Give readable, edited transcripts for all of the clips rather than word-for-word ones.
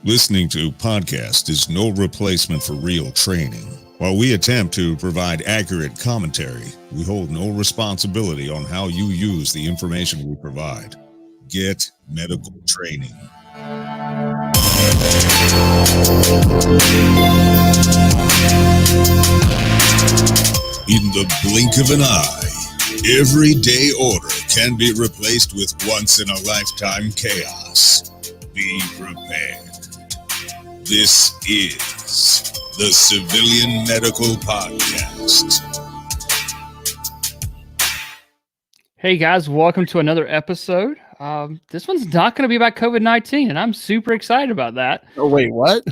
Listening to podcast is no replacement for real training. While we attempt to provide accurate commentary, we hold no responsibility on how you use the information we provide. Get medical training. In the blink of an eye, everyday order can be replaced with once-in-a-lifetime chaos. Be prepared. This is the Civilian Medical Podcast. Hey guys, welcome to another episode. This one's not going to be about COVID-19, and I'm super excited about that. Oh, wait, what?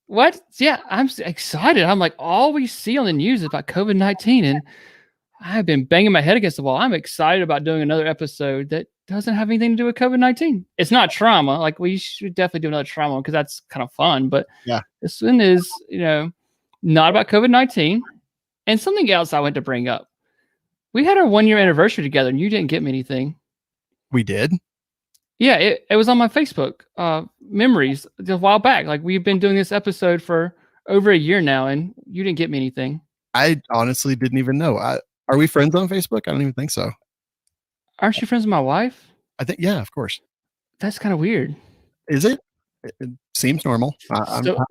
What? Yeah, I'm excited. I'm like, all we see on the news is about COVID-19, and I've been banging my head against the wall. I'm excited about doing another episode that doesn't have anything to do with COVID-19. It's not trauma. Like, we should definitely do another trauma because that's kind of fun. But yeah, this one is, not about COVID-19. And something else I went to bring up. We had our 1-year anniversary together, and you didn't get me anything. We did? Yeah, it was on my Facebook memories a while back. Like, we've been doing this episode for over a year now, and you didn't get me anything. I honestly didn't even know. Are we friends on Facebook? I don't even think so. Aren't you friends with my wife? I think, yeah, of course. That's kind of weird. Is it? It seems normal.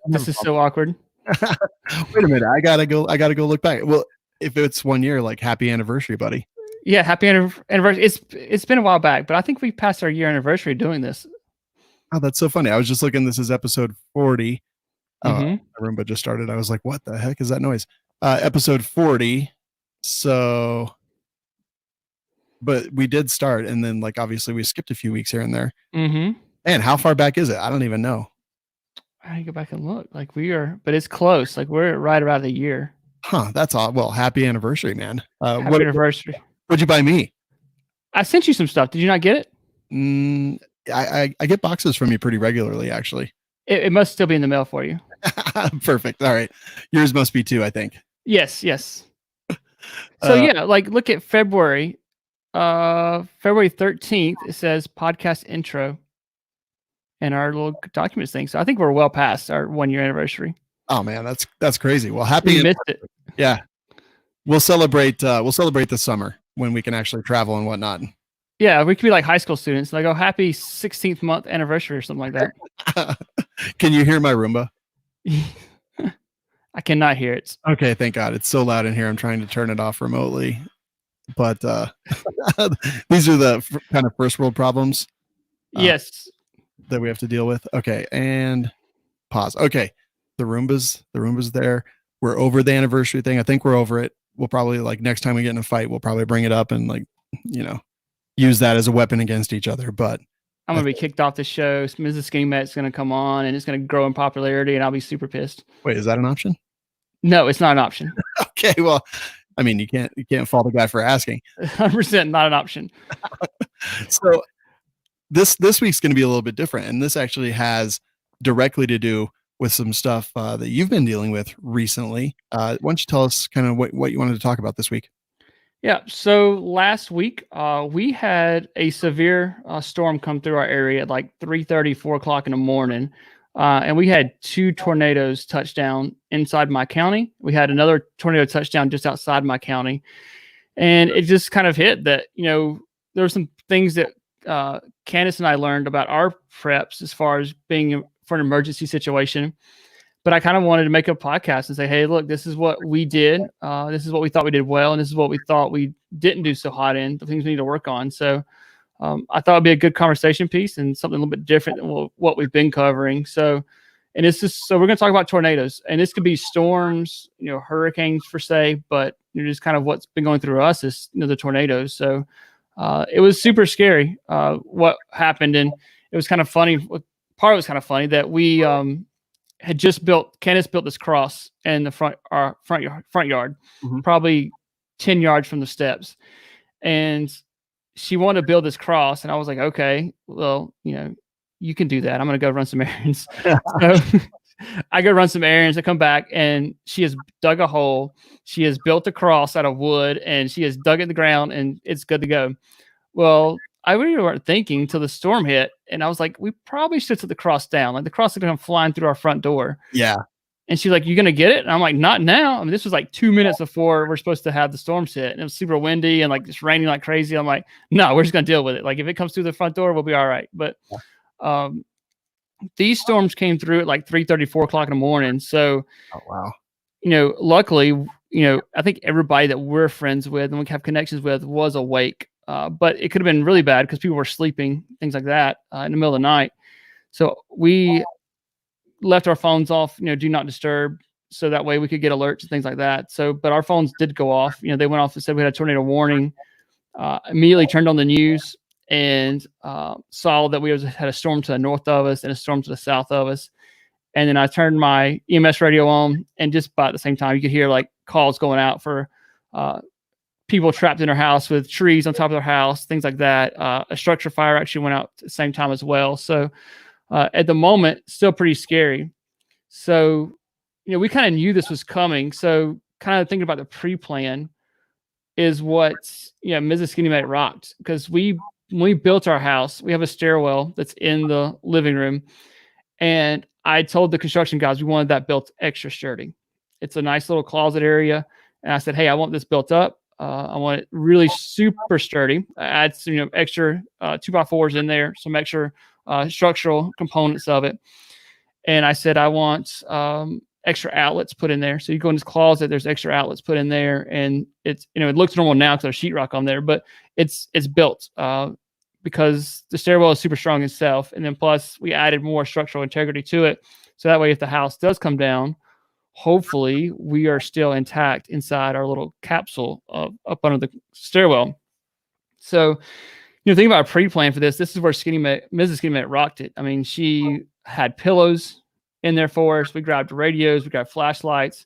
This is so awkward. Wait a minute. I gotta go look back. Well, if it's 1 year, like, happy anniversary, buddy. Yeah, happy anniversary. It's been a while back, but I think we passed our year anniversary doing this. Oh, that's so funny. I was just looking. This is episode 40. Mm-hmm. Roomba just started. I was like, what the heck is that noise? Episode 40. So, but we did start, and then, like, obviously we skipped a few weeks here and there. Mm-hmm. And how far back is it? I don't even know. I can go back and look. Like, but it's close. Like, we're right about a year. Huh? That's odd. Well, happy anniversary, man. Happy anniversary. What'd you buy me? I sent you some stuff. Did you not get it? I get boxes from you pretty regularly, actually. It must still be in the mail for you. Perfect. All right. Yours must be too, I think. Yes. So yeah, like, look at February 13th. It says podcast intro and our little documents thing. So I think we're well past our 1-year anniversary. Oh man, that's crazy. Well, happy. We missed it. Yeah. We'll celebrate this summer when we can actually travel and whatnot. Yeah, we could be like high school students. Like, oh, happy 16th month anniversary or something like that. Can you hear my Roomba? I cannot hear it. Okay, thank God. It's so loud in here. I'm trying to turn it off remotely. But these are the kind of first world problems. Yes. That we have to deal with. Okay, and pause. Okay, the Roomba's there. We're over the anniversary thing. I think we're over it. We'll probably, like, next time we get in a fight, we'll probably bring it up and, like, use that as a weapon against each other. But I'm going to be kicked off the show. Mrs. Skinny Matt's going to come on, and it's going to grow in popularity, and I'll be super pissed. Wait, is that an option? No, it's not an option. Okay, well, I mean, you can't fault the guy for asking. 100% not an option. So this week's going to be a little bit different, and this actually has directly to do with some stuff that you've been dealing with recently. Why don't you tell us kind of what you wanted to talk about this week? Yeah, so last week we had a severe storm come through our area at like 3:30, 4 o'clock in the morning. And we had 2 tornadoes touch down inside my county. We had another tornado touchdown just outside my county. And it just kind of hit that, there were some things that Candace and I learned about our preps as far as being for an emergency situation. But I kind of wanted to make a podcast and say, hey, look, this is what we did. This is what we thought we did well. And this is what we thought we didn't do so hot in, the things we need to work on. So I thought it'd be a good conversation piece and something a little bit different than what we've been covering. So we're going to talk about tornadoes, and this could be storms, hurricanes per se, but just kind of what's been going through us is, the tornadoes. So it was super scary what happened. And it was kind of funny. Part of it was kind of funny that we had just Candace built this cross in the front yard, mm-hmm. probably 10 yards from the steps. And she wanted to build this cross, and I was like, okay, well, you can do that. I'm going to go run some errands. So I go run some errands. I come back, and she has dug a hole. She has built a cross out of wood, and she has dug it in the ground, and it's good to go. Well, I really weren't thinking until the storm hit, and I was like, we probably should set the cross down. Like the cross is gonna come flying through our front door. Yeah. And she's like, "You gonna get it?" And I'm like, "Not now." I mean, this was like 2 minutes before we're supposed to have the storms hit, and it was super windy and like just raining like crazy. I'm like, "No, we're just gonna deal with it. Like if it comes through the front door, we'll be all right." But um, these storms came through at like 3:30, 4 o'clock in the morning. So, Oh, wow. luckily, I think everybody that we're friends with and we have connections with was awake. But it could have been really bad because people were sleeping, things like that, in the middle of the night. So we left our phones off, do not disturb. So that way we could get alerts and things like that. So, but our phones did go off. They went off and said we had a tornado warning. Immediately turned on the news and saw that we had a storm to the north of us and a storm to the south of us. And then I turned my EMS radio on, and just about at the same time, you could hear like calls going out for people trapped in their house with trees on top of their house, things like that. A structure fire actually went out at the same time as well. So at the moment, still pretty scary. So, we kind of knew this was coming. So kind of thinking about the pre-plan is what, Mrs. Skinny Mate rocked. Because when we built our house, we have a stairwell that's in the living room. And I told the construction guys we wanted that built extra sturdy. It's a nice little closet area. And I said, hey, I want this built up. I want it really super sturdy. I add some, extra 2x4s in there, some extra structural components of it. And I said, I want extra outlets put in there. So you go in this closet, there's extra outlets put in there, and it's, it looks normal now because there's sheetrock on there, but it's built because the stairwell is super strong itself. And then plus we added more structural integrity to it. So that way, if the house does come down, hopefully we are still intact inside our little capsule up under the stairwell. So, think about a pre-plan for this. This is where Mrs. Skinny Mate rocked it. I mean, she had pillows in there for us. We grabbed radios, we grabbed flashlights,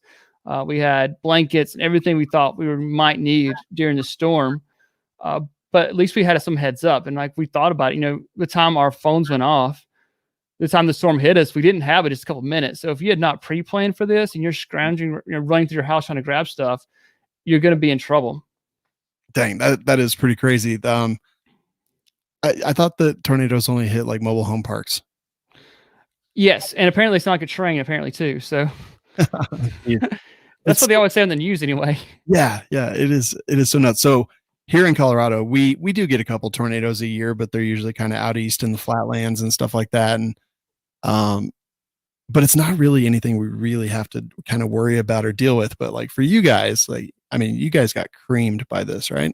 we had blankets and everything we thought we might need during the storm. But at least we had some heads up. And like we thought about it, the time our phones went off, the time the storm hit us, we didn't have it just a couple of minutes. So if you had not pre-planned for this and you're scrounging, running through your house trying to grab stuff, you're going to be in trouble. Dang, that is pretty crazy. I thought that tornadoes only hit like mobile home parks. Yes, and apparently it's not like a train, apparently too. So Yeah. That's what they always say on the news, anyway. Yeah, it is so nuts. So here in Colorado, we do get a couple tornadoes a year, but they're usually kind of out east in the flatlands and stuff like that. And but it's not really anything we really have to kind of worry about or deal with. But like for you guys, you guys got creamed by this, right?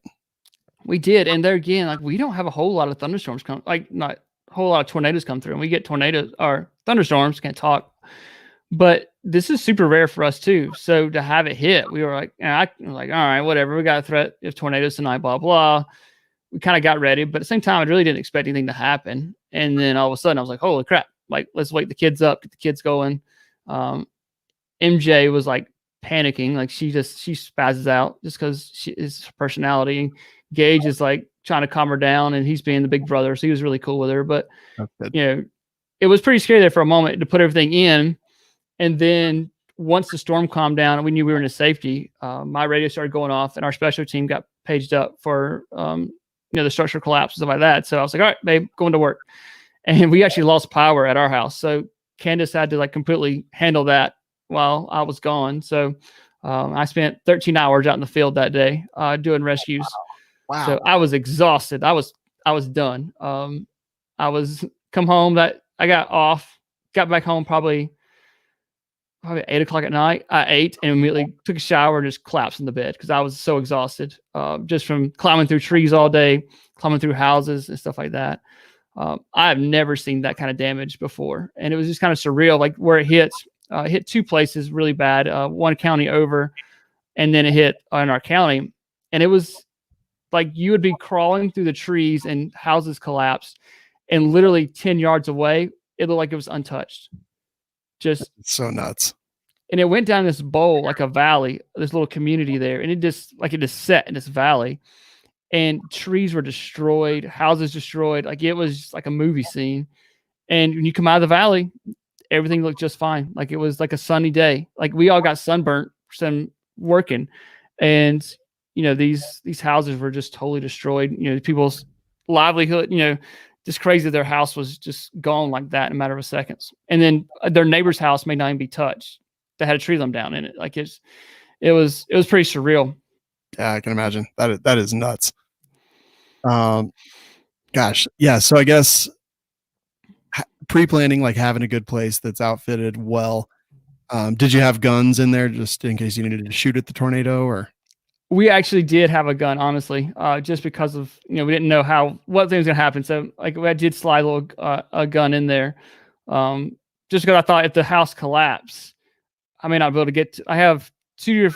We did, and there again, like we don't have a whole lot of thunderstorms come, like not a whole lot of tornadoes come through, and we get tornadoes or thunderstorms. Can't talk, but this is super rare for us too. So to have it hit, we were like, I was like, all right, whatever. We got a threat of tornadoes tonight, blah blah. We kind of got ready, but at the same time, I really didn't expect anything to happen. And then all of a sudden, I was like, holy crap! Like let's wake the kids up, get the kids going. MJ was like panicking, like she spazzes out just because it's her personality. Gage is like trying to calm her down, and he's being the big brother, so he was really cool with her. But it was pretty scary there for a moment to put everything in, and then once the storm calmed down and we knew we were in a safety, my radio started going off, and our special team got paged up for the structure collapse and stuff like that. So I was like, all right, babe, going to work, and we actually lost power at our house, so Candace had to like completely handle that while I was gone. So I spent 13 hours out in the field that day doing rescues. Wow. So I was exhausted. I was done. I was come home that I got off, got back home probably 8 o'clock at night. I ate and immediately took a shower and just collapsed in the bed because I was so exhausted just from climbing through trees all day, climbing through houses and stuff like that. I've never seen that kind of damage before. And it was just kind of surreal, like where it hit two places really bad, one county over, and then it hit in our county. And it was like you would be crawling through the trees and houses collapsed, and literally 10 yards away, it looked like it was untouched. Just so nuts. And it went down this bowl, like a valley, this little community there. And it just set in this valley, and trees were destroyed, houses destroyed. Like it was like a movie scene. And when you come out of the valley, everything looked just fine. Like it was like a sunny day. Like we all got sunburnt from working, and these houses were just totally destroyed. People's livelihood, just crazy. Their house was just gone like that in a matter of seconds. And then their neighbor's house may not even be touched. They had a tree limb down in it. Like it was pretty surreal. Yeah, I can imagine that is nuts. Gosh, yeah. So I guess pre-planning, like having a good place that's outfitted well. Did you have guns in there just in case you needed to shoot at the tornado? Or we actually did have a gun, honestly, just because of we didn't know what thing was gonna happen. So like I did slide a gun in there, just because I thought if the house collapsed, I may not be able to get. I have two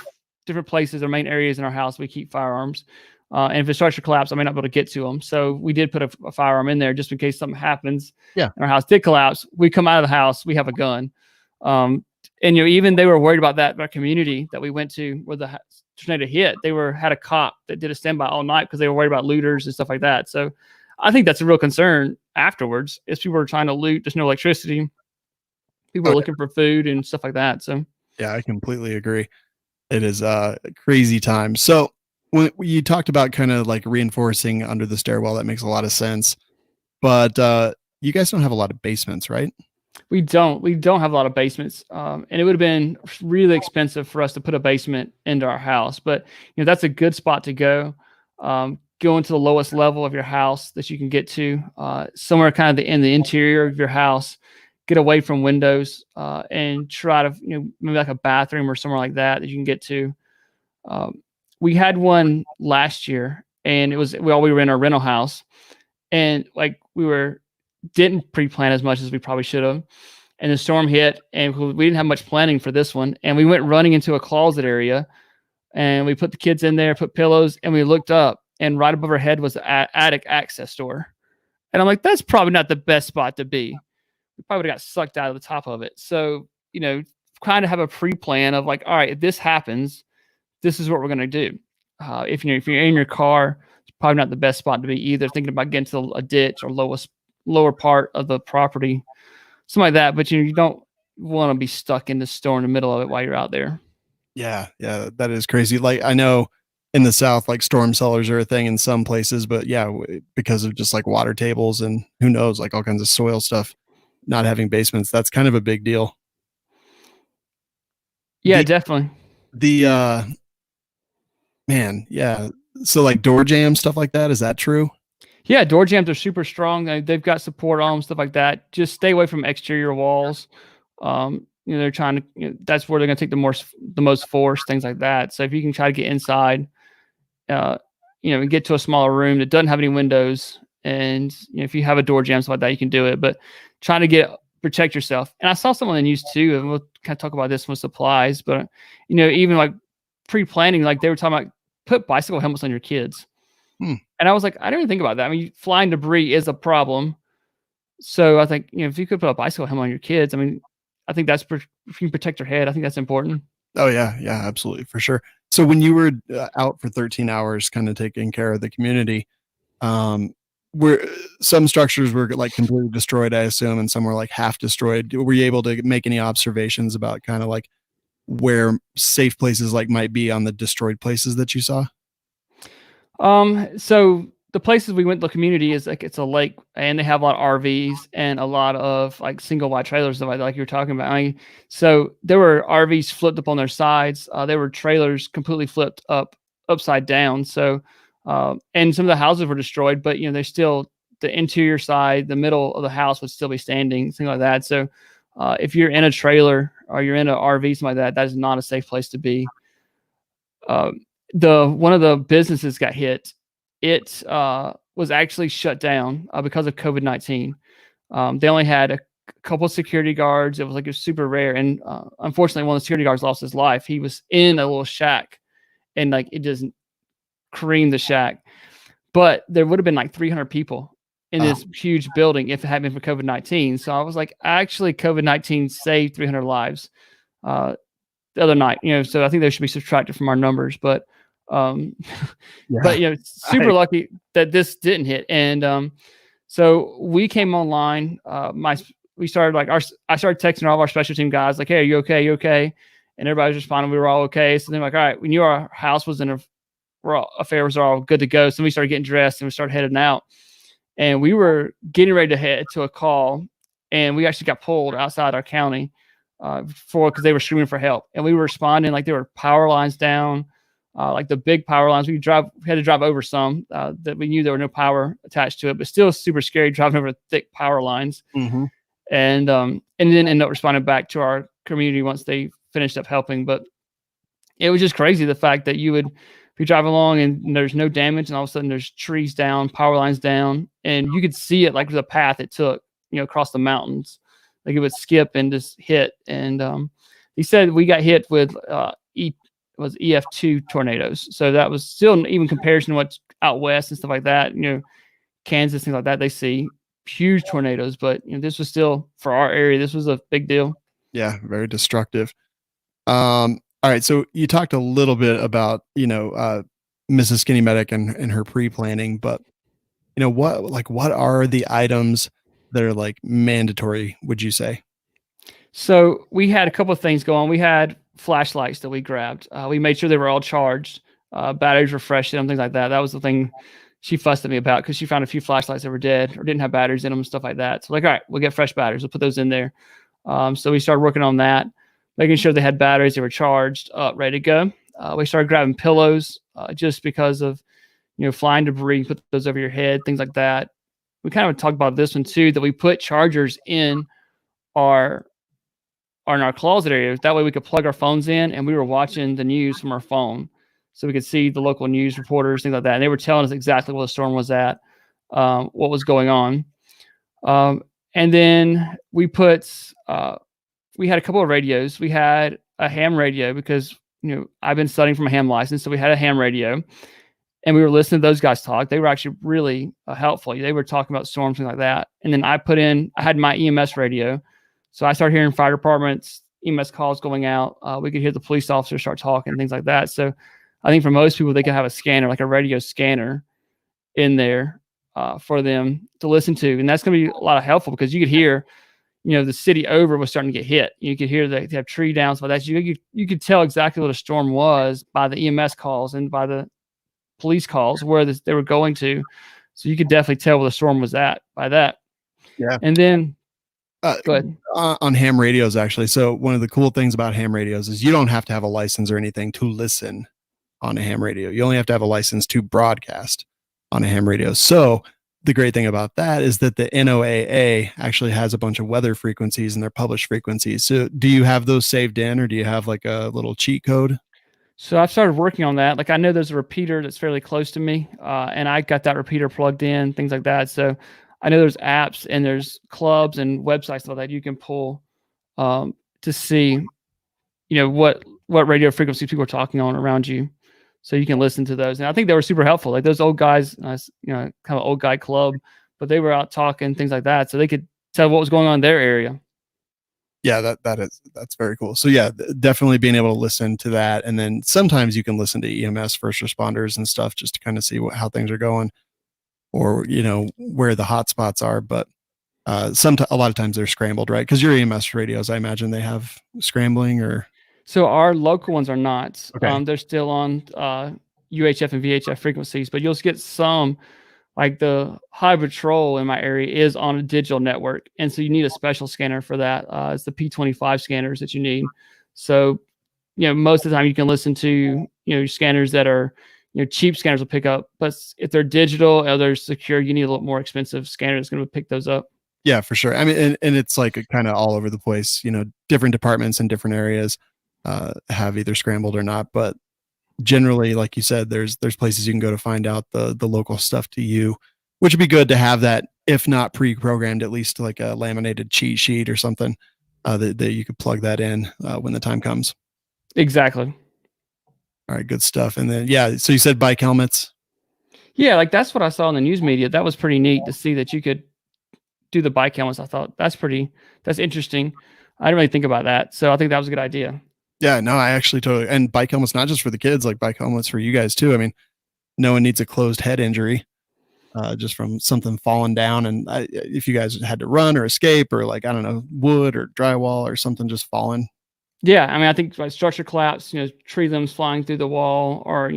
different places or main areas in our house we keep firearms. And if it starts to collapse, I may not be able to get to them. So we did put a firearm in there just in case something happens. Yeah. And our house did collapse. We come out of the house, we have a gun. And even they were worried about that. Our community that we went to where the tornado hit, they had a cop that did a standby all night because they were worried about looters and stuff like that. So I think that's a real concern afterwards. Is people are trying to loot. There's no electricity. People are looking for food and stuff like that. So yeah, I completely agree. It is a crazy time. So when you talked about kind of like reinforcing under the stairwell, that makes a lot of sense. But you guys don't have a lot of basements, right? We don't have a lot of basements. And it would have been really expensive for us to put a basement into our house. But that's a good spot to go. Go into the lowest level of your house that you can get to, somewhere kind of in the interior of your house. Get away from windows and try to maybe like a bathroom or somewhere like that you can get to. We had one last year, and it was while we were in our rental house, and like didn't pre-plan as much as we probably should have, and the storm hit, and we didn't have much planning for this one, and we went running into a closet area, and we put the kids in there, put pillows, and we looked up, and right above our head was the attic access door, and I'm like, that's probably not the best spot to be. We probably would have got sucked out of the top of it. So kind of have a pre-plan of like, all right, if this happens, this is what we're going to do. If you're in your car, it's probably not the best spot to be either. Thinking about getting to a ditch or lower part of the property, something like that. But you don't want to be stuck in the storm in the middle of it while you're out there. Yeah, that is crazy. Like I know in the South, like storm cellars are a thing in some places, but yeah, because of just like water tables and who knows, like all kinds of soil stuff, not having basements, that's kind of a big deal. Yeah, definitely. Man, yeah. So like door jams, stuff like that. Is that true? Yeah, door jams are super strong. They've got support on them, stuff like that. Just stay away from exterior walls. They're trying to. That's where they're going to take the most force, things like that. So if you can try to get inside, and get to a smaller room that doesn't have any windows, and if you have a door jam, stuff like that, you can do it. But trying to protect yourself. And I saw someone in use too, and we'll kind of talk about this with supplies. But even like pre-planning, like they were talking about, put bicycle helmets on your kids. And I was like, I didn't even think about that. I mean, flying debris is a problem. So I think, if you could put a bicycle helmet on your kids, I mean, I think if you can protect your head, I think that's important. Oh yeah. Yeah, absolutely. For sure. So when you were out for 13 hours, kind of taking care of the community, where some structures were like completely destroyed, I assume, and some were like half destroyed. Were you able to make any observations about kind of like where safe places like might be on the destroyed places that you saw? So the places we went to the community is like, it's a lake, and they have a lot of RVs and a lot of like single wide trailers, like you were talking about. So there were RVs flipped up on their sides. There were trailers completely flipped upside down. So, and some of the houses were destroyed, but there's still the interior side, the middle of the house would still be standing, things like that. So, if you're in a trailer or you're in an RV, something like that, that is not a safe place to be. One of the businesses got hit. It was actually shut down because of COVID-19. They only had a couple of security guards. It was super rare. And unfortunately, one of the security guards lost his life. He was in a little shack, and like it just creamed the shack. But there would have been like 300 people in this huge building if it hadn't been for COVID-19. So I was like, actually, COVID-19 saved 300 lives the other night. So I think they should be subtracted from our numbers. But but super lucky that this didn't hit. And so we came online. I started texting all of our special team guys like, hey, are you okay? You okay? And everybody was responding, we were all okay. So then like, all right, we knew our house was affairs were all good to go. So we started getting dressed and we started heading out. and we were getting ready to head to a call, and we actually got pulled outside our county because they were screaming for help, and we were responding like there were power lines down, like the big power lines. We had to drive over some that we knew there were no power attached to it, but still super scary driving over thick power lines. Mm-hmm. And then end up responding back to our community once they finished up helping. But it was just crazy the fact that you would be driving along and there's no damage, and all of a sudden there's trees down, power lines down, and you could see it like the path it took, across the mountains. Like it would skip and just hit. And he said we got hit with EF2 tornadoes. So that was still even comparison to what's out west and stuff like that. Kansas, things like that, they see huge tornadoes, but this was still, for our area, this was a big deal. Yeah, very destructive. All right, so you talked a little bit about Mrs. Skinny Medic and her pre-planning, but what are the items that are like mandatory, would you say? So we had a couple of things going. We had flashlights that we grabbed. We made sure they were all charged. Batteries were fresh in them, things like that. That was the thing she fussed at me about, because she found a few flashlights that were dead or didn't have batteries in them and stuff like that. So all right, we'll get fresh batteries. We'll put those in there. So we started working on that, making sure they had batteries, they were charged, ready to go. We started grabbing pillows just because of, flying debris, put those over your head, things like that. We kind of talked about this one too, that we put chargers in our closet area. That way we could plug our phones in, and we were watching the news from our phone. So we could see the local news reporters, things like that. And they were telling us exactly where the storm was at, what was going on. And then we had a couple of radios. We had a ham radio because, I've been studying from a ham license. So we had a ham radio, and we were listening to those guys talk. They were actually really helpful. They were talking about storms, things like that. And then I had my EMS radio. So I started hearing fire departments, EMS calls going out. We could hear the police officers start talking, things like that. So I think for most people, they could have a scanner, like a radio scanner in there for them to listen to. And that's going to be a lot of helpful, because you could hear, the city over was starting to get hit. You could hear that they have tree downs like that. So you could tell exactly what a storm was by the EMS calls and by the police calls where they were going to. So you could definitely tell where the storm was at by that. Yeah. And then go ahead. On ham radios, actually. So one of the cool things about ham radios is you don't have to have a license or anything to listen on a ham radio. You only have to have a license to broadcast on a ham radio. So the great thing about that is that the NOAA actually has a bunch of weather frequencies and their published frequencies. So do you have those saved in, or do you have like a little cheat code? So I've started working on that. Like I know there's a repeater that's fairly close to me, and I got that repeater plugged in, things like that. So I know there's apps and there's clubs and websites like that you can pull to see, what radio frequencies people are talking on around you, so you can listen to those. And I think they were super helpful. Like those old guys, kind of old guy club, but they were out talking, things like that, so they could tell what was going on in their area. Yeah, that's very cool. So yeah, definitely being able to listen to that. And then sometimes you can listen to EMS, first responders and stuff, just to kind of see how things are going, or, where the hot spots are. But a lot of times they're scrambled, right? Because your EMS radios, I imagine they have scrambling, or. So our local ones are not. Okay. They're still on UHF and VHF frequencies, but you'll get some. Like the High Patrol in my area is on a digital network, and so you need a special scanner for that. It's the P25 scanners that you need. So, most of the time you can listen to, scanners that are, cheap scanners will pick up, but if they're digital or they're secure, you need a little more expensive scanner that's going to pick those up. Yeah, for sure. I mean, and it's like kind of all over the place. Different departments in different areas have either scrambled or not, but generally, like you said, there's places you can go to find out the local stuff to you, which would be good to have that, if not pre-programmed, at least like a laminated cheat sheet or something that you could plug that in when the time comes. Exactly. All right, good stuff. And then, yeah, so you said bike helmets. Yeah, like that's what I saw in the news media. That was pretty neat to see that you could do the bike helmets. I thought that's interesting. I didn't really think about that. So I think that was a good idea. Yeah, no, I actually totally. And bike helmets, not just for the kids, like bike helmets for you guys too. I mean, no one needs a closed head injury just from something falling down. And if you guys had to run or escape, or like, I don't know, wood or drywall or something just falling. Yeah, I mean, I think like structure collapse, tree limbs flying through the wall, or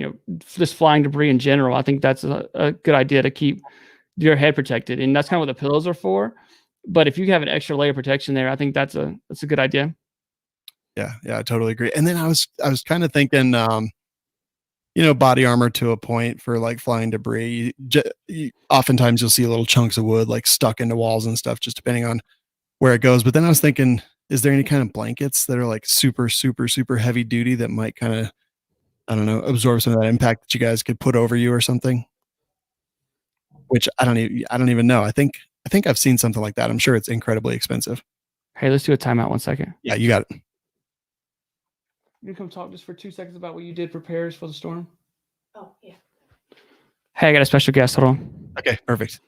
just flying debris in general. I think that's a good idea to keep your head protected, and that's kind of what the pillows are for. But if you have an extra layer of protection there, I think that's a good idea. Yeah, I totally agree. And then I was kind of thinking, body armor to a point for like flying debris. Oftentimes you'll see little chunks of wood like stuck into walls and stuff, just depending on where it goes. But then I was thinking, is there any kind of blankets that are like super, super, super heavy duty that might kind of, I don't know, absorb some of that impact that you guys could put over you or something? Which I don't even know. I think I've seen something like that. I'm sure it's incredibly expensive. Hey, let's do a timeout 1 second. Yeah, you got it. You come talk just for 2 seconds about what you did prepares for the storm. Oh, yeah. Hey, I got a special guest. Hold on. Okay, perfect.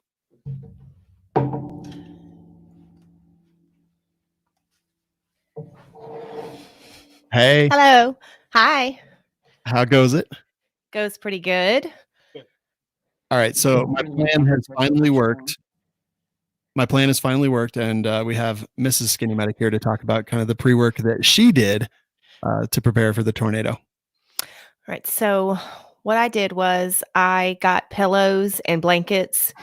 Hey, Hello. Hi. how goes it? Goes pretty good. All right, so my plan has finally worked. And we have Mrs. Skinny Medic here to talk about kind of the pre-work that she did to prepare for the tornado. All right. So what I did was I got pillows and blankets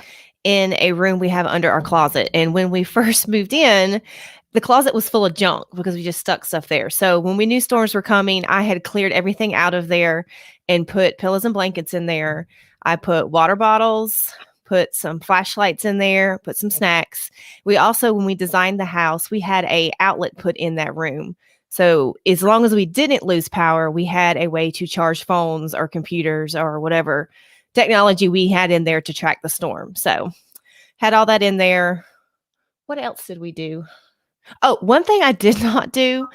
in a room we have under our closet. And when we first moved in, the closet was full of junk because we just stuck stuff there. So when we knew storms were coming, I had cleared everything out of there and put pillows and blankets in there. I put water bottles, put some flashlights in there, put some snacks. We also, when we designed the house, we had a outlet put in that room. So as long as we didn't lose power, we had a way to charge phones or computers or whatever technology we had in there to track the storm. So had all that in there. What else did we do? Oh, one thing I did not do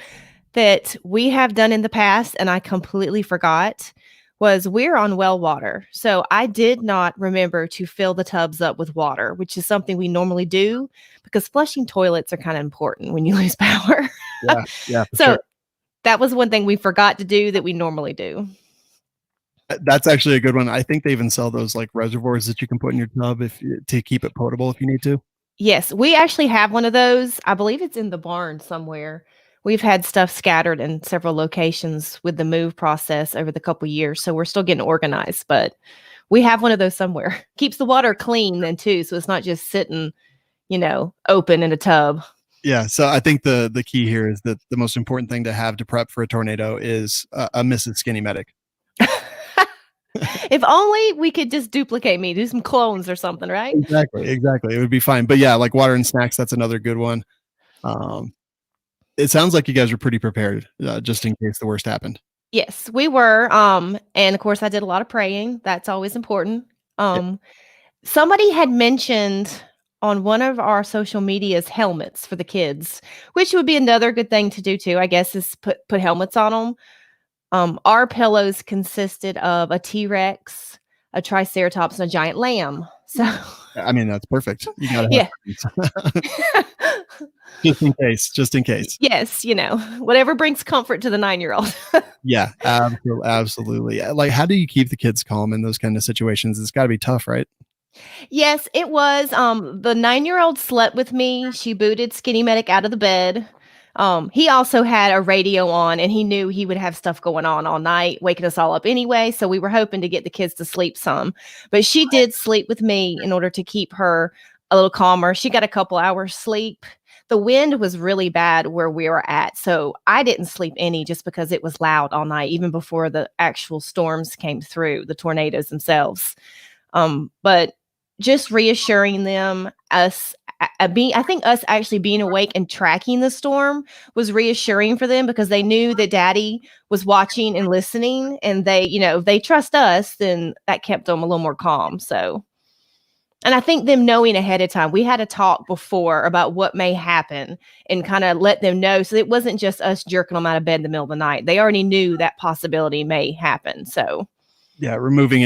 that we have done in the past, and I completely forgot, was we're on well water. So I did not remember to fill the tubs up with water, which is something we normally do because flushing toilets are kind of important when you lose power. Yeah. So Sure. that was one thing we forgot to do that we normally do. That's actually a good one. I think they even sell those like reservoirs that you can put in your tub to keep it potable if you need to. Yes, we actually have one of those. I believe it's in the barn somewhere. We've had stuff scattered in several locations with the move process over the couple years, so we're still getting organized, but we have one of those somewhere. Keeps the water clean then too, so it's not just sitting, open in a tub. Yeah, so I think the key here is that the most important thing to have to prep for a tornado is a Mrs. Skinny Medic. If only we could just duplicate me, do some clones or something, right? Exactly. It would be fine. But yeah, like water and snacks, that's another good one. It sounds like you guys were pretty prepared just in case the worst happened. Yes, we were. And of course, I did a lot of praying. That's always important. Somebody had mentioned on one of our social medias helmets for the kids, which would be another good thing to do too, I guess, is put helmets on them. Our pillows consisted of a T-Rex, a Triceratops, and a giant lamb. So, I mean, that's perfect. You gotta yeah. just in case. Yes, whatever brings comfort to the 9-year-old. Yeah, absolutely. Like, how do you keep the kids calm in those kind of situations? It's got to be tough, right? Yes, it was. The 9-year-old slept with me. She booted Skinny Medic out of the bed. He also had a radio on and he knew he would have stuff going on all night, waking us all up anyway. So we were hoping to get the kids to sleep some, but she did sleep with me in order to keep her a little calmer. She got a couple hours sleep. The wind was really bad where we were at. So I didn't sleep any just because it was loud all night, even before the actual storms came through, the tornadoes themselves. But just reassuring them, I think us actually being awake and tracking the storm was reassuring for them because they knew that Daddy was watching and listening, and they, if they trust us, then that kept them a little more calm. So, and I think them knowing ahead of time, we had a talk before about what may happen and kind of let them know. So it wasn't just us jerking them out of bed in the middle of the night. They already knew that possibility may happen. So. Yeah, removing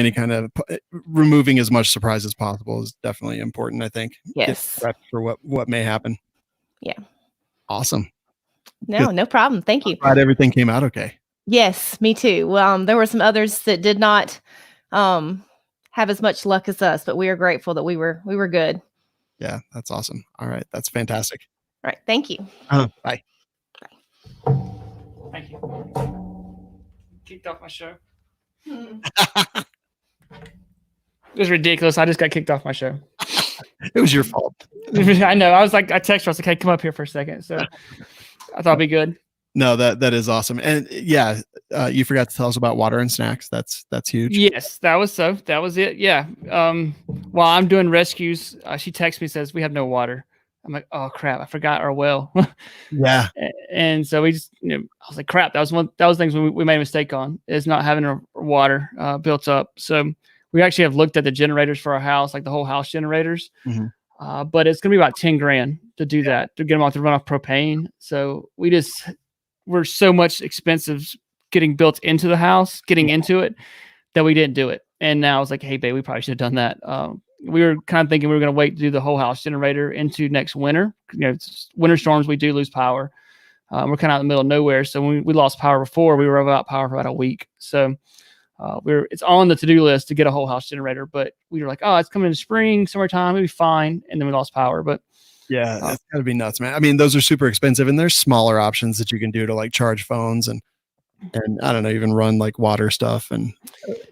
as much surprise as possible is definitely important, I think. Yes. Get prepped for what may happen. Yeah. Awesome. No problem. Thank you. Glad everything came out okay. Yes, me too. Well, there were some others that did not have as much luck as us, but we are grateful that we were good. Yeah, that's awesome. All right, that's fantastic. All right, thank you. Bye. Thank you. Kicked off my show. It was ridiculous. I just got kicked off my show. It was your fault. I know. I was like, I texted her. I was like, hey, come up here for a second. So I thought it'd be good. No, that is awesome. And yeah, you forgot to tell us about water and snacks. That's huge. Yes, that was it. Yeah. While I'm doing rescues, she texts me, says we have no water. I'm like, oh crap, I forgot our well. Yeah. And so we just, I was like, crap, that was things we made a mistake on, is not having our water built up. So we actually have looked at the generators for our house, like the whole house generators. Mm-hmm. But it's gonna be about 10 grand to do that, to get them off to run off propane. So we're so much expensive getting built into the house, getting into it, that we didn't do it. And now I was like, hey, babe, we probably should have done that. We were kind of thinking we were going to wait to do the whole house generator into next winter. Winter storms, we do lose power. We're kind of out in the middle of nowhere. So when we lost power before, we were without power for about a week. So it's on the to-do list to get a whole house generator, but we were like, oh, it's coming in the spring, summertime, it'll be fine. And then we lost power. But yeah, it's gotta be nuts, man. I mean, those are super expensive, and there's smaller options that you can do to like charge phones and I don't know, even run like water stuff and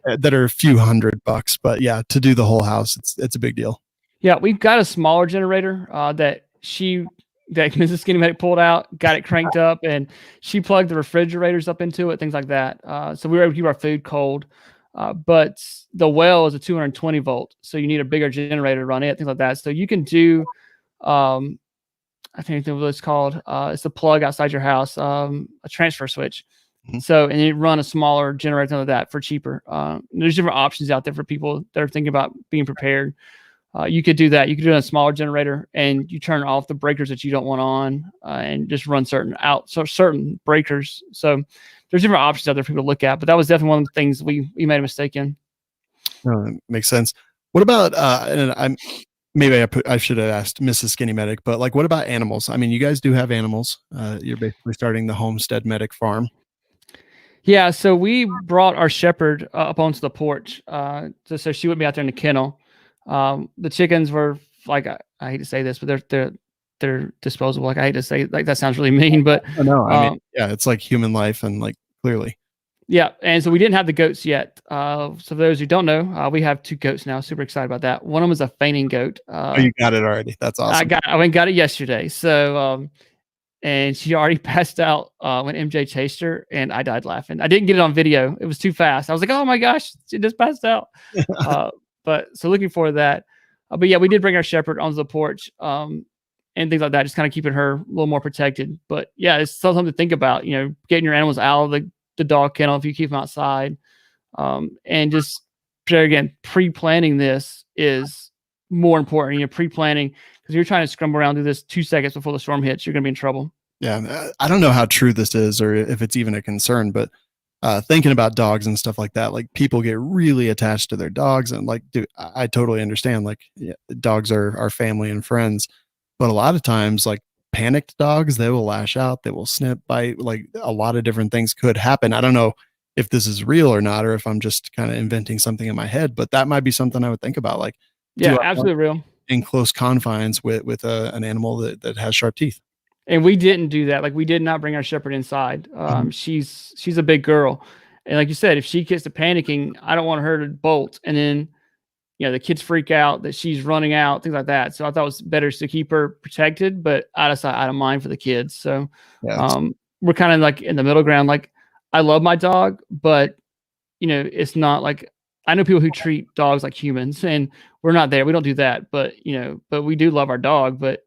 that are a few $100. But yeah, to do the whole house, it's a big deal. Yeah, we've got a smaller generator that Mrs. Skinny Medic pulled out, got it cranked up, and she plugged the refrigerators up into it, things like that. So we were able to keep our food cold. But the well is a 220 volt, so you need a bigger generator to run it, things like that. So you can do, I think what it's called. It's the plug outside your house, a transfer switch. Mm-hmm. So, and you run a smaller generator like that for cheaper. There's different options out there for people that are thinking about being prepared. You could do that. You could do a smaller generator, and you turn off the breakers that you don't want on, and just run certain breakers. So there's different options out there for people to look at. But that was definitely one of the things we made a mistake in. That makes sense. What about and I should have asked Mrs. Skinny Medic, but like, what about animals? I mean, you guys do have animals. You're basically starting the Homestead Medic farm. Yeah, so we brought our shepherd up onto the porch, so she wouldn't be out there in the kennel. The chickens were like, I hate to say this, but they're disposable. Like, I hate to say, like, that sounds really mean, but no, I mean, yeah, it's like human life, and like clearly. Yeah, and so we didn't have the goats yet. So for those who don't know, we have 2 goats now. Super excited about that. One of them is a fainting goat. Oh, you got it already. That's awesome. I went and got it yesterday. So and she already passed out when MJ chased her, and I died laughing. I didn't get it on video. It was too fast. I was like, oh my gosh, she just passed out. But so looking forward to that. But yeah, we did bring our shepherd onto the porch and things like that, just kind of keeping her a little more protected. But yeah, it's still something to think about, getting your animals out of the dog kennel if you keep them outside. And just, again, pre-planning this is more important. Pre-planning, because you're trying to scramble around, do this 2 seconds before the storm hits, you're going to be in trouble. Yeah, I don't know how true this is or if it's even a concern, but thinking about dogs and stuff like that, like people get really attached to their dogs, and like, dude, I totally understand. Like, yeah, dogs are our family and friends, but a lot of times, like panicked dogs, they will lash out, they will snip, bite. Like a lot of different things could happen. I don't know if this is real or not, or if I'm just kind of inventing something in my head, but that might be something I would think about. Like, yeah, absolutely real. In close confines with an animal that has sharp teeth. And we didn't do that. Like, we did not bring our shepherd inside. She's a big girl. And like you said, if she gets to panicking, I don't want her to bolt. And then, the kids freak out that she's running out, things like that. So I thought it was better to keep her protected, but out of sight, out of mind for the kids. So we're kind of like in the middle ground. Like, I love my dog, but, it's not like, I know people who treat dogs like humans, and we're not there. We don't do that. But, but we do love our dog. But,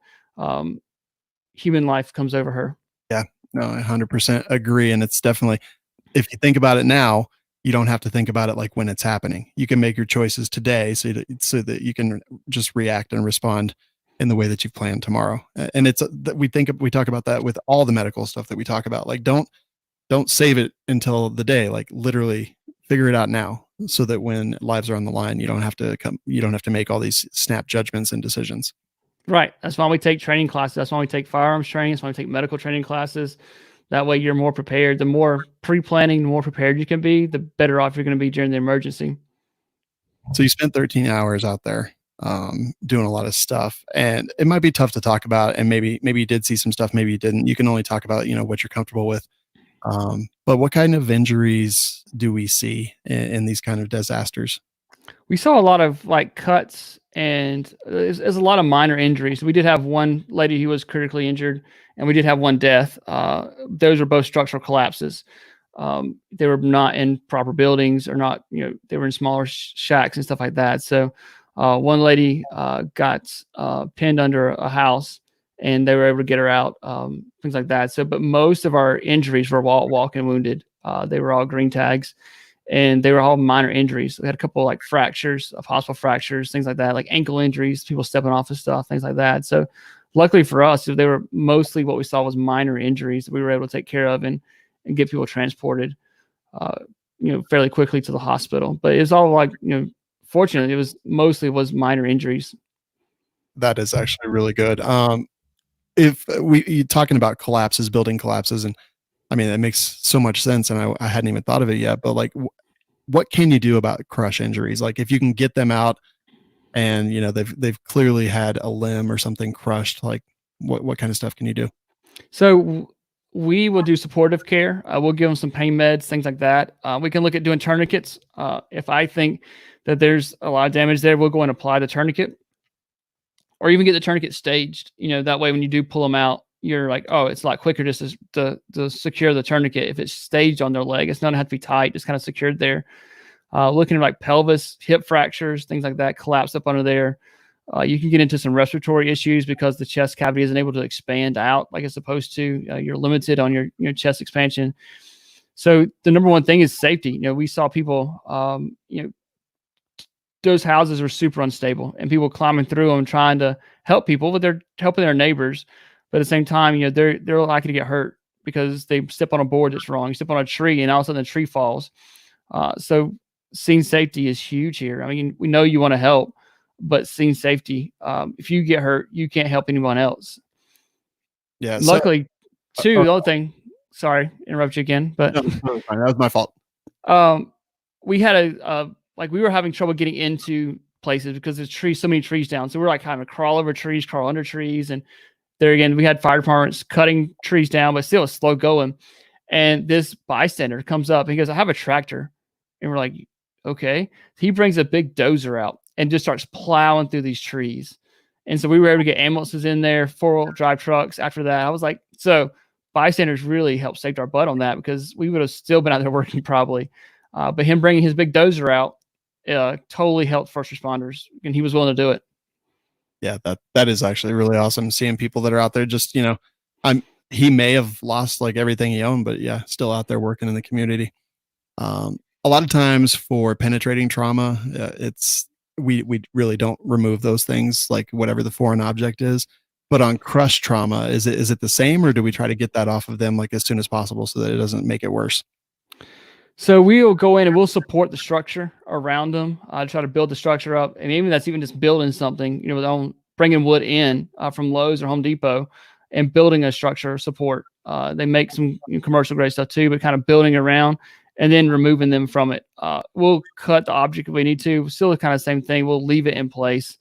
human life comes over her. Yeah, no, I 100% agree. And it's definitely, if you think about it now, you don't have to think about it like when it's happening. You can make your choices today so that you can just react and respond in the way that you've planned tomorrow. And it's we talk about that with all the medical stuff that we talk about. Like, don't save it until the day. Like, literally figure it out now, so that when lives are on the line, you don't have to make all these snap judgments and decisions. Right. That's why we take training classes. That's why we take firearms training. That's why we take medical training classes. That way you're more prepared. The more pre-planning, the more prepared you can be, the better off you're going to be during the emergency. So you spent 13 hours out there doing a lot of stuff, and it might be tough to talk about, and maybe you did see some stuff, maybe you didn't. You can only talk about, what you're comfortable with. But what kind of injuries do we see in these kind of disasters? We saw a lot of like cuts and there's a lot of minor injuries. We did have one lady who was critically injured, and we did have one death. Those were both structural collapses. They were not in proper buildings, or not, they were in smaller shacks and stuff like that. So one lady got pinned under a house, and they were able to get her out, things like that. So, but most of our injuries were walking wounded. They were all green tags, and they were all minor injuries. We had a couple like fractures, of hospital fractures, things like that, like ankle injuries, people stepping off of stuff, things like that. So luckily for us, they were mostly, what we saw was minor injuries that we were able to take care of and get people transported, fairly quickly to the hospital. But it's all like, fortunately, it was mostly minor injuries. That is actually really good. If you're talking about collapses, building collapses, and I mean, that makes so much sense, and I hadn't even thought of it yet. But like, what can you do about crush injuries? Like, if you can get them out, and they've clearly had a limb or something crushed, like what kind of stuff can you do? So we will do supportive care. We'll give them some pain meds, things like that. We can look at doing tourniquets. If I think that there's a lot of damage there, we'll go and apply the tourniquet, or even get the tourniquet staged. That way when you do pull them out, you're like, oh, it's a lot quicker just to secure the tourniquet. If it's staged on their leg, it's not have to be tight, just kind of secured there. Looking at like pelvis, hip fractures, things like that, collapse up under there. You can get into some respiratory issues because the chest cavity isn't able to expand out like it's supposed to. You're limited on your chest expansion. So the number one thing is safety. We saw people, those houses are super unstable, and people climbing through them trying to help people, but they're helping their neighbors. But at the same time, they're likely to get hurt because they step on a board that's wrong. You step on a tree, and all of a sudden the tree falls. So scene safety is huge here. I mean, we know you want to help, but scene safety, if you get hurt, you can't help anyone else. Yeah. Luckily, too, the other thing, sorry, interrupt you again, but no, that was my fault. We had we were having trouble getting into places because there's so many trees down. So we're like kind of crawl over trees, crawl under trees. And there again, we had fire departments cutting trees down, but still it's slow going. And this bystander comes up and he goes, I have a tractor. And we're like, okay. He brings a big dozer out and just starts plowing through these trees. And so we were able to get ambulances in there, 4-wheel drive trucks after that. I was like, so bystanders really helped save our butt on that, because we would have still been out there working probably. But him bringing his big dozer out totally helped first responders, and he was willing to do it. Yeah, that is actually really awesome, seeing people that are out there just, he may have lost like everything he owned, but yeah, still out there working in the community. A lot of times for penetrating trauma, we really don't remove those things, like whatever the foreign object is. But on crush trauma, is it the same, or do we try to get that off of them like as soon as possible so that it doesn't make it worse? So we'll go in and we'll support the structure around them, try to build the structure up. And even that's even just building something, bringing wood in from Lowe's or Home Depot and building a structure support. They make some commercial grade stuff too, but kind of building around and then removing them from it. We'll cut the object if we need to. Still kind of same thing. We'll leave it in place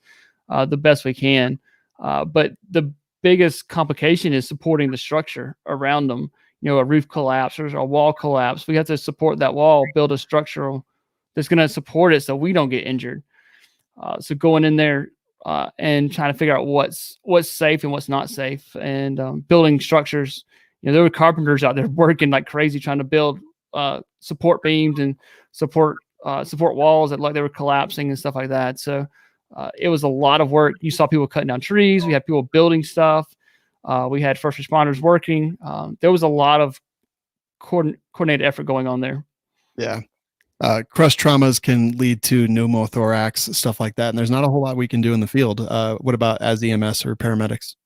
the best we can. But the biggest complication is supporting the structure around them. A roof collapse or a wall collapse. We have to support that wall, build a structural that's going to support it so we don't get injured. So going in there and trying to figure out what's safe and what's not safe, and building structures. There were carpenters out there working like crazy trying to build support beams and support walls that like they were collapsing and stuff like that. So it was a lot of work. You saw people cutting down trees. We had people building stuff. We had first responders working. There was a lot of coordinated effort going on there. Yeah. Crush traumas can lead to pneumothorax, stuff like that. And there's not a whole lot we can do in the field. What about as EMS or paramedics?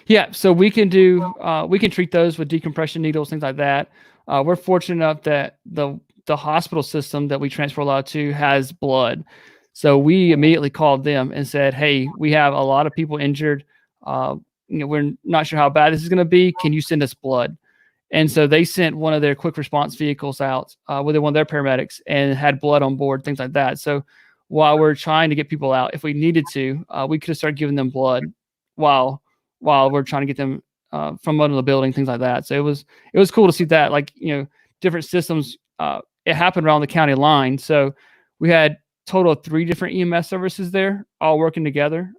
Yeah. So we can treat those with decompression needles, things like that. We're fortunate enough that the hospital system that we transfer a lot to has blood. So we immediately called them and said, hey, we have a lot of people injured. We're not sure how bad this is going to be. Can you send us blood? And so they sent one of their quick response vehicles out with one of their paramedics and had blood on board, things like that. So while we're trying to get people out, if we needed to, we could have started giving them blood while we're trying to get them from under the building, things like that. So it was cool to see that, different systems. It happened around the county line. So we had total of 3 different EMS services there, all working together.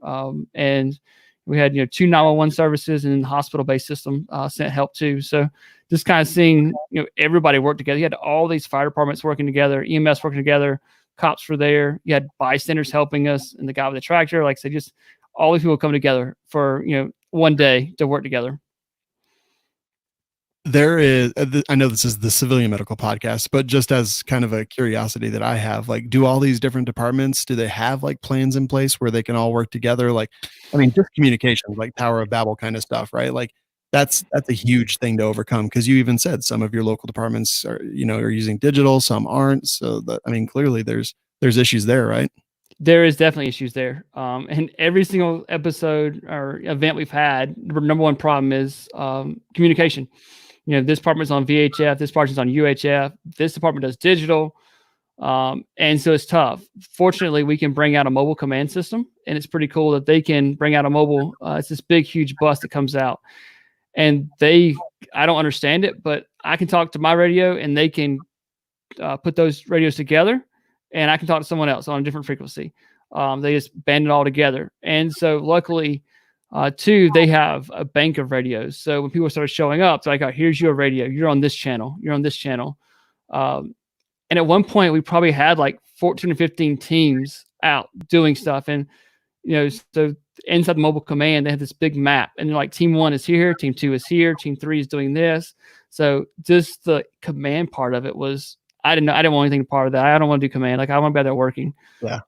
And we had 2 911 services, and the hospital-based system sent help too. So just kind of seeing everybody work together. You had all these fire departments working together, EMS working together, cops were there. You had bystanders helping us, and the guy with the tractor. Like I said, just all these people come together for one day to work together. There is, I know this is the civilian medical podcast, but just as kind of a curiosity that I have, like, do all these different departments, do they have like plans in place where they can all work together? Like, I mean, just communications, like Tower of Babel kind of stuff, right? Like that's a huge thing to overcome. Cause you even said some of your local departments are using digital, some aren't. So that, I mean, clearly there's issues there, right? There is definitely issues there. And every single episode or event we've had, the number one problem is communication. This department's on VHF, this department's on UHF, this department does digital. And so it's tough. Fortunately, we can bring out a mobile command system, and it's pretty cool that they can bring out a mobile. It's this big, huge bus that comes out, and I don't understand it, but I can talk to my radio, and they can put those radios together, and I can talk to someone else on a different frequency. They just band it all together. And so luckily, two, they have a bank of radios. So when people started showing up, it's like, oh, here's your radio. You're on this channel. You're on this channel. And at one point, we probably had like 14 or 15 teams out doing stuff. And, so inside the mobile command, they have this big map. And they're like, team 1 is here. Team 2 is here. Team 3 is doing this. So just the command part of it was, I didn't want anything part of that. I don't want to do command. Like, I want to be out there working. Yeah.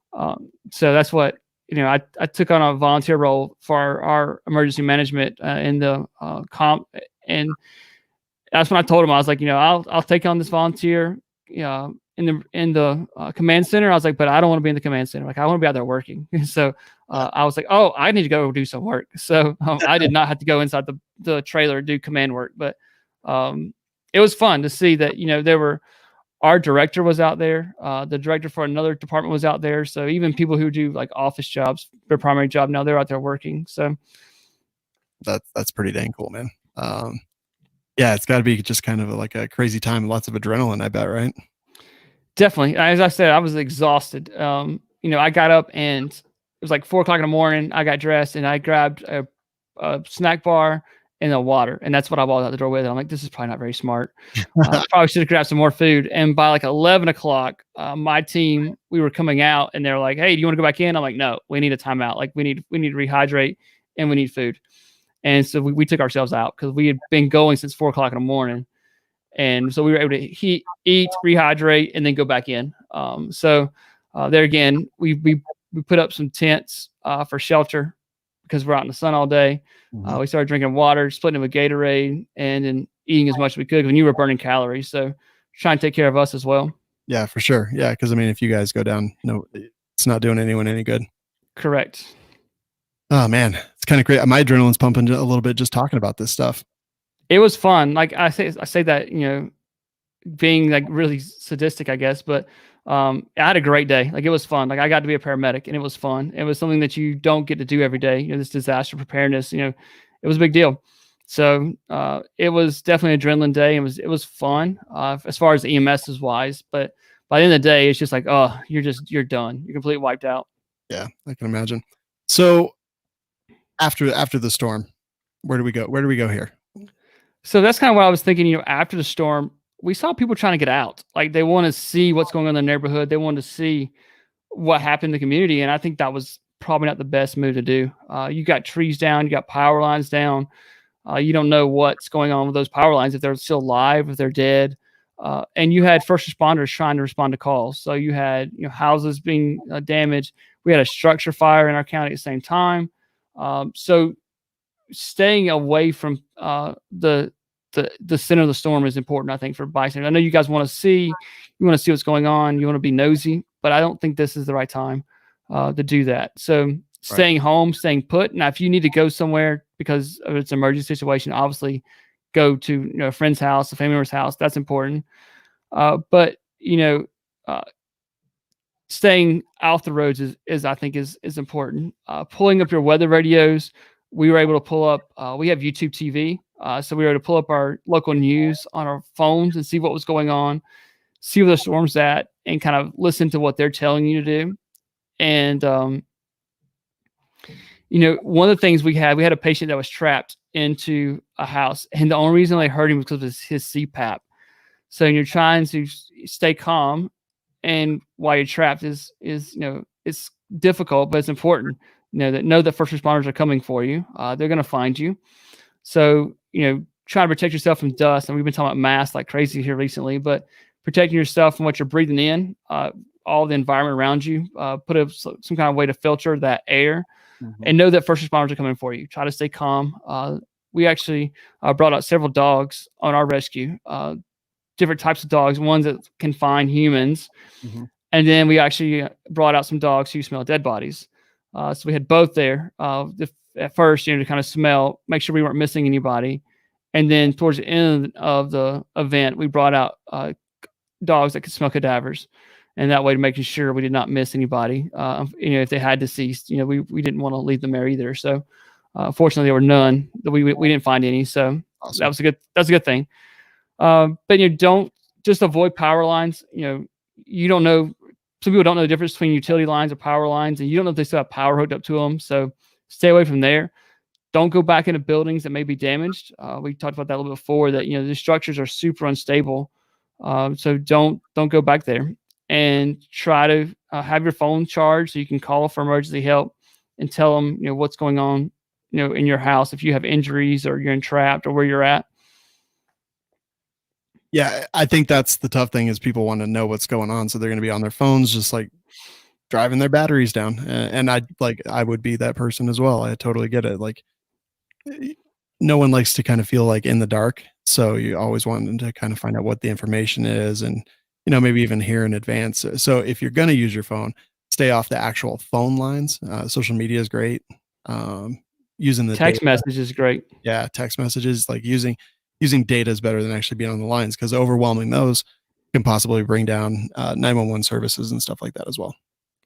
So that's what, I took on a volunteer role for our emergency management in the comp. And that's when I told him, I was like, I'll take on this volunteer in the command center. I was like, but I don't want to be in the command center. Like, I want to be out there working. So I was like, oh, I need to go do some work. So I did not have to go inside the trailer and do command work. But it was fun to see that, our director was out there. The director for another department was out there. So even people who do like office jobs, their primary job, now they're out there working. So that's pretty dang cool, man. Yeah, it's got to be just kind of like a crazy time. Lots of adrenaline, I bet, right? Definitely. As I said, I was exhausted. I got up and it was like 4:00 in the morning. I got dressed and I grabbed a snack bar and a water. And that's what I walked out the door with. And I'm like, this is probably not very smart. Probably should have grabbed some more food. And by like 11 o'clock, my team, we were coming out and they're like, hey, do you want to go back in? I'm like, no, we need a timeout. Like we need to rehydrate and we need food. And so we took ourselves out because we had been going since 4:00 in the morning. And so we were able to eat, rehydrate, and then go back in. So there again, we put up some tents for shelter because we're out in the sun all day. Mm-hmm. We started drinking water, splitting it with Gatorade, and then eating as much as we could when you were burning calories. So trying to take care of us as well. Yeah, for sure. Yeah, because I mean, if you guys go down, no, it's not doing anyone any good. Correct. Oh man, it's kind of great. My adrenaline's pumping a little bit just talking about this stuff. It was fun. Like I say that, being like really sadistic, I guess, but I had a great day. Like it was fun. Like I got to be a paramedic and it was fun. It was something that you don't get to do every day. This disaster preparedness, it was a big deal. So it was definitely an adrenaline day. It was fun as far as EMS is wise, but by the end of the day, it's just like, oh, you're done. You're completely wiped out. Yeah, I can imagine. So after the storm, where do we go? Where do we go here? So that's kind of what I was thinking, after the storm, we saw people trying to get out. Like they want to see what's going on in the neighborhood. They want to see what happened in the community. And I think that was probably not the best move to do. You got trees down, you got power lines down. You don't know what's going on with those power lines, if they're still alive, if they're dead. And you had first responders trying to respond to calls. So you had houses being damaged. We had a structure fire in our county at the same time. So staying away from the center of the storm is important, I think, for bystanders. I know you guys want to see what's going on. You want to be nosy, but I don't think this is the right time to do that. So staying home, staying put. Now, if you need to go somewhere because of its emergency situation, obviously go to a friend's house, a family member's house. That's important. But staying off the roads is I think is important. Pulling up your weather radios. We were able to pull up, we have YouTube TV. So we were able to pull up our local news on our phones and see what was going on, see where the storm's at. and kind of listen to what they're telling you to do. And, one of the things we had a patient that was trapped into a house, and the only reason they heard him was because of his CPAP. So you're trying to stay calm, and while you're trapped is it's difficult, but it's important. Know that first responders are coming for you. They're going to find you. So try to protect yourself from dust. And we've been talking about masks like crazy here recently, but protecting yourself from what you're breathing in, all the environment around you. Put some kind of way to filter that air, and know that first responders are coming for you. Try to stay calm. We actually brought out several dogs on our rescue. Different types of dogs, ones that can find humans. And then we actually brought out some dogs who smell dead bodies. So we had both there at first, to kind of smell, make sure we weren't missing anybody. And then towards the end of the event, we brought out dogs that could smell cadavers. And that way to making sure we did not miss anybody. If they had deceased, we didn't want to leave them there either. So fortunately there were none. We didn't find any. So awesome. That's a good thing. But don't just avoid power lines. You don't know. Some people don't know the difference between utility lines or power lines, and you don't know if they still have power hooked up to them. So stay away from there. Don't go back into buildings that may be damaged. We talked about that a little bit before. That the structures are super unstable. So don't go back there, and try to have your phone charged so you can call for emergency help and tell them what's going on in your house if you have injuries or you're entrapped or where you're at. Yeah, I think that's the tough thing is people want to know what's going on. So they're going to be on their phones, just like driving their batteries down. And I would be that person as well. I totally get it. Like no one likes to kind of feel like in the dark. So you always want them to kind of find out what the information is and, maybe even hear in advance. So if you're going to use your phone, stay off the actual phone lines. Social media is great. Using the text message is great. Yeah. Text messages, like using data is better than actually being on the lines, because overwhelming those can possibly bring down 911 services and stuff like that as well.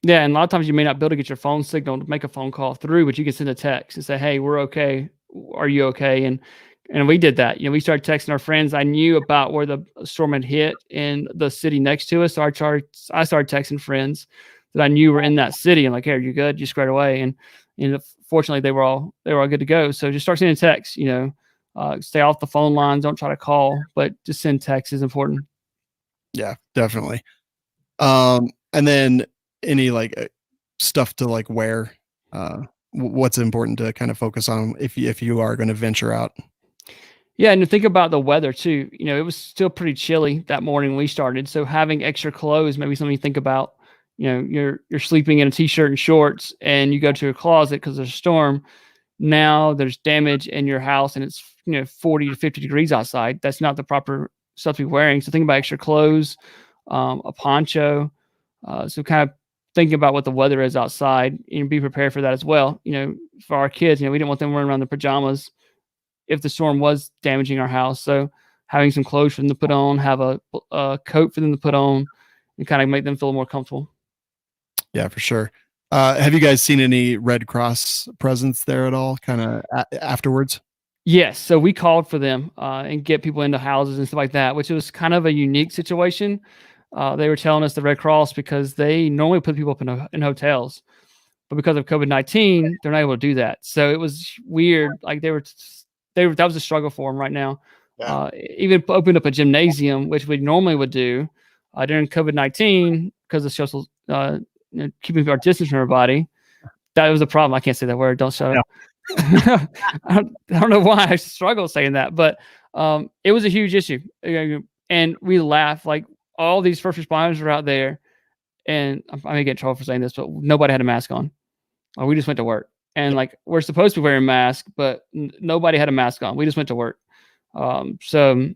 Yeah, and a lot of times you may not be able to get your phone signal to make a phone call through, but you can send a text and say, "Hey, we're okay. Are you okay?" And we did that. We started texting our friends. I knew about where the storm had hit in the city next to us, so I started texting friends that I knew were in that city. I'm like, "Hey, are you good? You squared away?" And fortunately, they were all good to go. So just start sending texts. Stay off the phone lines. Don't try to call, but just send text is important. Yeah, definitely. And then any stuff to wear, what's important to kind of focus on if you are going to venture out. Yeah, and to think about the weather too. It was still pretty chilly that morning when we started, so having extra clothes, maybe something to think about. You're sleeping in a t-shirt and shorts, and you go to your closet because there's a storm. Now there's damage in your house, and it's 40 to 50 degrees outside. That's not the proper stuff to be wearing. So think about extra clothes, a poncho. So kind of thinking about what the weather is outside and be prepared for that as well. For our kids, we didn't want them running around in pajamas if the storm was damaging our house. So having some clothes for them to put on, have a coat for them to put on, and kind of make them feel more comfortable. Yeah, for sure. Have you guys seen any Red Cross presence there at all, kind of afterwards? Yes. So we called for them and get people into houses and stuff like that, which was kind of a unique situation. They were telling us the Red Cross, because they normally put people up in hotels, but because of COVID-19, they're not able to do that. So it was weird. Like that was a struggle for them right now. Yeah. Even opened up a gymnasium, which we normally would do during COVID-19 because of social, keeping our distance from everybody. That was a problem. I can't say that word. Don't shut up. I don't know why I struggle saying that, but it was a huge issue. And we laugh, like all these first responders were out there, and I may get in trouble for saying this, but nobody had a mask on. We just went to work, and like we're supposed to be wearing masks, but nobody had a mask on. We just went to work. So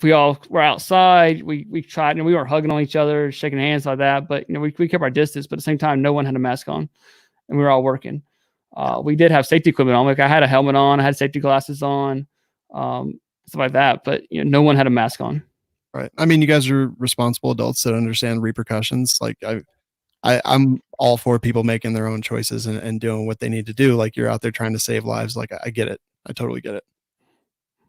we all were outside. We tried, and we weren't hugging on each other, shaking hands like that, but we kept our distance. But at the same time, no one had a mask on, and we were all working. We did have safety equipment on. Like I had a helmet on, I had safety glasses on, stuff like that. But no one had a mask on. Right. I mean, you guys are responsible adults that understand repercussions. Like I'm all for people making their own choices and doing what they need to do. Like you're out there trying to save lives. Like I get it. I totally get it.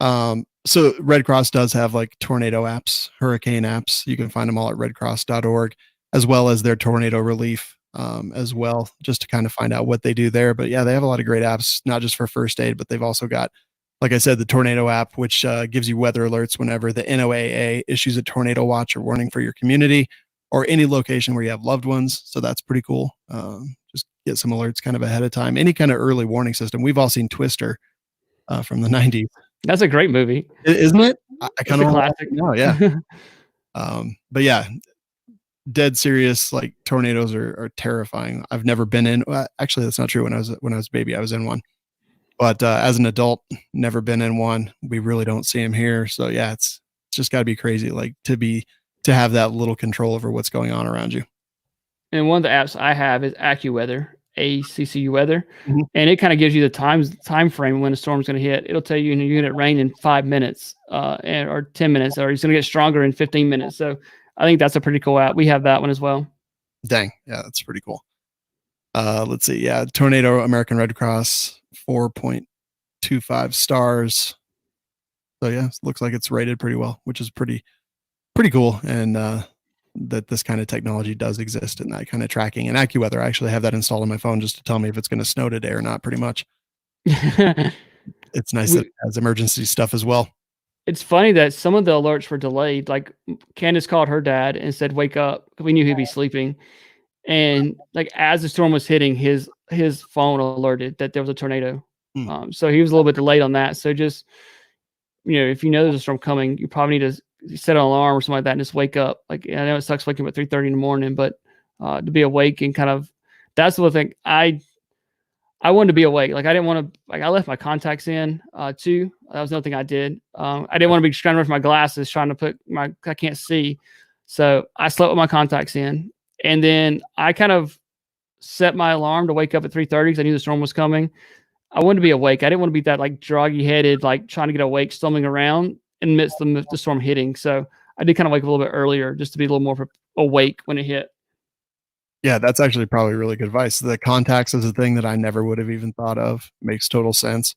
So Red Cross does have like tornado apps, hurricane apps. You can find them all at redcross.org, as well as their tornado relief as well, just to kind of find out what they do there. But yeah, they have a lot of great apps, not just for first aid, but they've also got, like I said, the tornado app, which gives you weather alerts whenever the NOAA issues a tornado watch or warning for your community or any location where you have loved ones. So that's pretty cool. Just get some alerts kind of ahead of time. Any kind of early warning system. We've all seen Twister from the 90s. That's a great movie. Isn't it? I kind of classic. No, yeah. But yeah, dead serious. Like tornadoes are terrifying. I've never been in. Actually, that's not true. When I was a baby, I was in one. But as an adult, never been in one. We really don't see them here. So yeah, it's just got to be crazy, like to have that little control over what's going on around you. And one of the apps I have is AccuWeather, ACCU Weather, Mhm. and it kind of gives you the time frame when a storm's going to hit. It'll tell you you're going to rain in 5 minutes, or 10 minutes, or it's going to get stronger in 15 minutes. So I think that's a pretty cool app. We have that one as well. Dang, yeah, that's pretty cool. Let's see, yeah, Tornado American Red Cross 4.25 stars. So yeah, looks like it's rated pretty well, which is pretty cool. And that this kind of technology does exist and that kind of tracking. And AccuWeather, I actually have that installed on my phone just to tell me if it's going to snow today or not, pretty much. It's nice that it has emergency stuff as well. It's funny that some of the alerts were delayed. Like Candace called her dad and said, "Wake up." We knew he'd be sleeping. And like as the storm was hitting, his phone alerted that there was a tornado. So he was a little bit delayed on that. So just, if you know there's a storm coming, you probably need to set an alarm or something like that and just wake up. Like, I know it sucks waking up at 3:30 in the morning, but to be awake and kind of, that's the thing. I wanted to be awake. Like I didn't want to, like I left my contacts in too. That was another thing I did. I didn't want to be scrambling for my glasses, trying to put I can't see. So I slept with my contacts in. And then I kind of set my alarm to wake up at 3:30 because I knew the storm was coming. I wanted to be awake. I didn't want to be that like droggy headed, like trying to get awake, stumbling around in the midst of the storm hitting. So I did kind of wake up a little bit earlier just to be a little more awake when it hit. Yeah, that's actually probably really good advice. The contacts is a thing that I never would have even thought of. Makes total sense.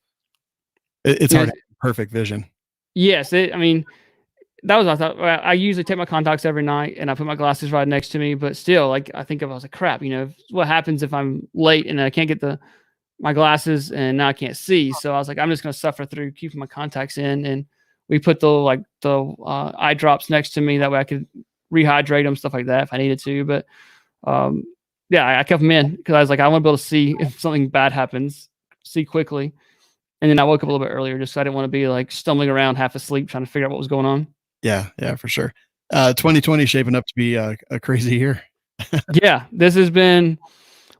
It's hard to have perfect vision. Yes. That was what I thought. I usually take my contacts every night and I put my glasses right next to me, but still, like I was like, crap, what happens if I'm late and I can't get my glasses and now I can't see. So I was like, I'm just going to suffer through keeping my contacts in. And we put the eye drops next to me. That way I could rehydrate them, stuff like that if I needed to. But yeah, I kept them in because I was like, I want to be able to see if something bad happens, see quickly. And then I woke up a little bit earlier just so I didn't want to be like stumbling around half asleep trying to figure out what was going on. Yeah, for sure. 2020 shaping up to be a crazy year. Yeah, this has been,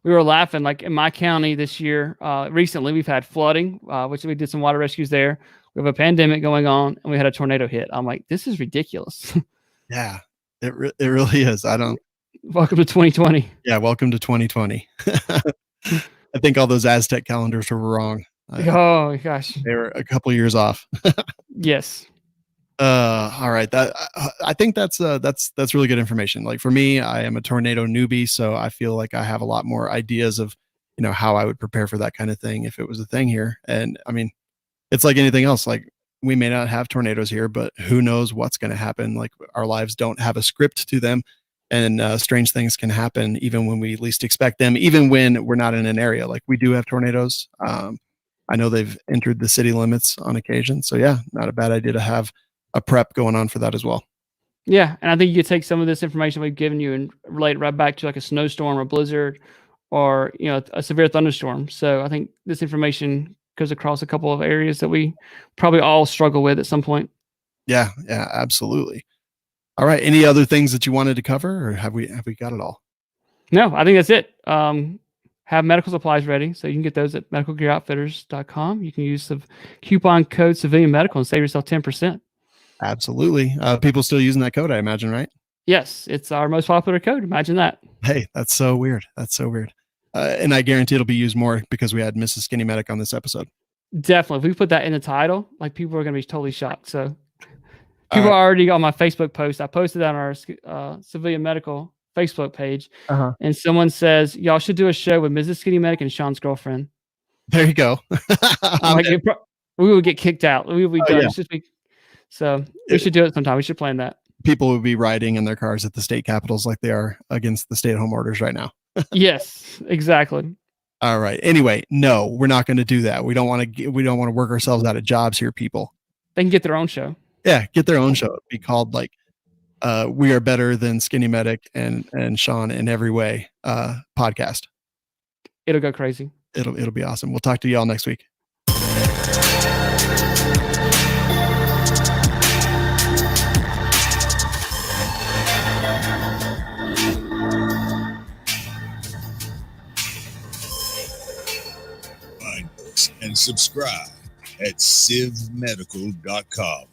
we were laughing, like in my county this year, recently we've had flooding, which we did some water rescues there. We have a pandemic going on and we had a tornado hit. I'm like, this is ridiculous. Yeah, it really is. Welcome to 2020. Yeah, welcome to 2020. I think all those Aztec calendars were wrong. Oh gosh, they were a couple years off. Yes. All right. I think that's really good information. Like for me, I am a tornado newbie, so I feel like I have a lot more ideas of, how I would prepare for that kind of thing if it was a thing here. And I mean, it's like anything else. Like we may not have tornadoes here, but who knows what's going to happen? Like our lives don't have a script to them, and strange things can happen even when we least expect them, even when we're not in an area. Like we do have tornadoes. I know they've entered the city limits on occasion. So yeah, not a bad idea to have a prep going on for that as well. Yeah. And I think you could take some of this information we've given you and relate it right back to like a snowstorm or blizzard or, a severe thunderstorm. So I think this information goes across a couple of areas that we probably all struggle with at some point. Yeah, absolutely. All right. Any other things that you wanted to cover, or have we got it all? No, I think that's it. Have medical supplies ready. So you can get those at medicalgearoutfitters.com. You can use the coupon code Civilian Medical and save yourself 10%. Absolutely. People still using that code, I imagine, right? Yes, it's our most popular code. Imagine that. Hey, that's so weird. And I guarantee it'll be used more because we had Mrs. Skinny Medic on this episode. Definitely. If we put that in the title, like people are going to be totally shocked. So people are already on my Facebook post. I posted that on our Civilian Medical Facebook page. And someone says, y'all should do a show with Mrs. Skinny Medic and Sean's girlfriend. There you go. we would get kicked out. We would be done. Yeah. It's just so we should do it sometime. We should plan that. People would be riding in their cars at the state capitals like they are against the stay-at-home orders right now. Yes, exactly. All right. Anyway, no, we're not going to do that. We don't want to work ourselves out of jobs here, people. They can get their own show. Yeah, get their own show. It'd be called like We Are Better Than Skinny Medic and Sean in Every Way podcast. It'll go crazy. It'll be awesome. We'll talk to y'all next week. Find us and subscribe at civmedical.com.